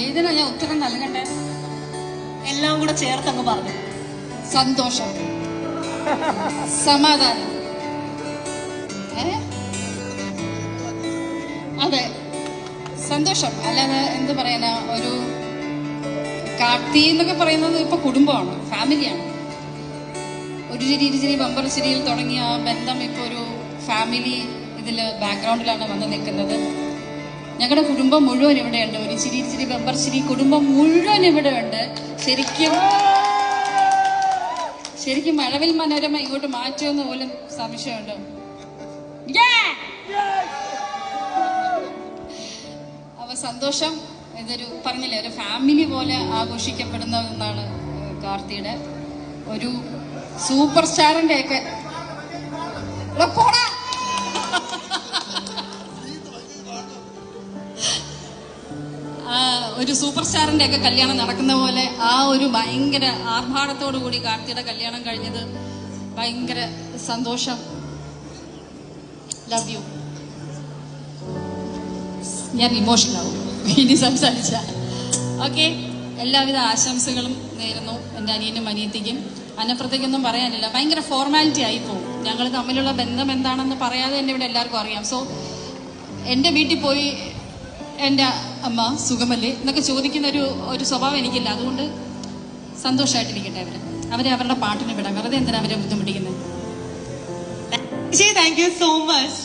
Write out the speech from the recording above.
ഏതിനാ ഞാൻ ഉത്തരം നൽകണ്ടേ? എല്ലാം കൂടെ ചേർത്തങ്ങ് പറഞ്ഞു. സന്തോഷം, സമാധാനം. അതെ, സന്തോഷം. അല്ലാതെ എന്ത് പറയാനാ, ഒരു കാർത്തി എന്നൊക്കെ പറയുന്നത് ഇപ്പൊ കുടുംബമാണ്, ഫാമിലിയാണ്. ഒരു ചിരി ഇരുചിരി ബമ്പർ ചിരിയിൽ തുടങ്ങിയ ആ ബന്ധം ഇപ്പൊ ഒരു ഫാമിലി ഇതില് ബാക്ക്ഗ്രൗണ്ടിലാണ് വന്ന് നിൽക്കുന്നത്. ഞങ്ങളുടെ കുടുംബം മുഴുവൻ ഇവിടെയുണ്ട്. ഒരു ചിരി ഇരുചിരി ബമ്പർ ചിരി കുടുംബം മുഴുവൻ ഇവിടെ ഉണ്ട്. ശരിക്കും മഴവിൽ മനോരമ ഇങ്ങോട്ട് മാറ്റുമെന്ന് പോലും സംശയമുണ്ട്. അപ്പൊ സന്തോഷം. ഇതൊരു പറഞ്ഞില്ലേ, ഒരു ഫാമിലി പോലെ ആഘോഷിക്കപ്പെടുന്ന ഒന്നാണ് കാർത്തിയുടെ. ഒരു സൂപ്പർ സ്റ്റാറിന്റെ ഒക്കെ ഒരു സൂപ്പർ സ്റ്റാറിന്റെ ഒക്കെ കല്യാണം നടക്കുന്ന പോലെ ആ ഒരു ഭയങ്കര ആർഭാടത്തോടു കൂടി കാർത്തിയുടെ കല്യാണം കഴിഞ്ഞത് ഭയങ്കര സന്തോഷം. Love you. ഞാൻ ഇമോഷണൽ ആവും ഇനി സംസാരിച്ച. ഓക്കെ, എല്ലാവിധ ആശംസകളും നേരുന്നു എൻ്റെ അനിയനും അനിയത്തിക്കും. അതിനപ്പുറത്തേക്കൊന്നും പറയാനില്ല. ഭയങ്കര ഫോർമാലിറ്റി ആയി പോകും. ഞങ്ങൾ തമ്മിലുള്ള ബന്ധം എന്താണെന്ന് പറയാതെ തന്നെ ഇവിടെ എല്ലാവർക്കും അറിയാം. സോ എൻ്റെ വീട്ടിൽ പോയി എൻ്റെ അമ്മ സുഖമല്ലേ എന്നൊക്കെ ചോദിക്കുന്ന ഒരു സ്വഭാവം എനിക്കില്ല. അതുകൊണ്ട് സന്തോഷമായിട്ടിരിക്കട്ടെ അവരെ അവരുടെ പാട്ടിന് വിടാം. വെറുതെ എന്തിനാ അവരെ ബുദ്ധിമുട്ടിക്കുന്നത്? Thank you so much.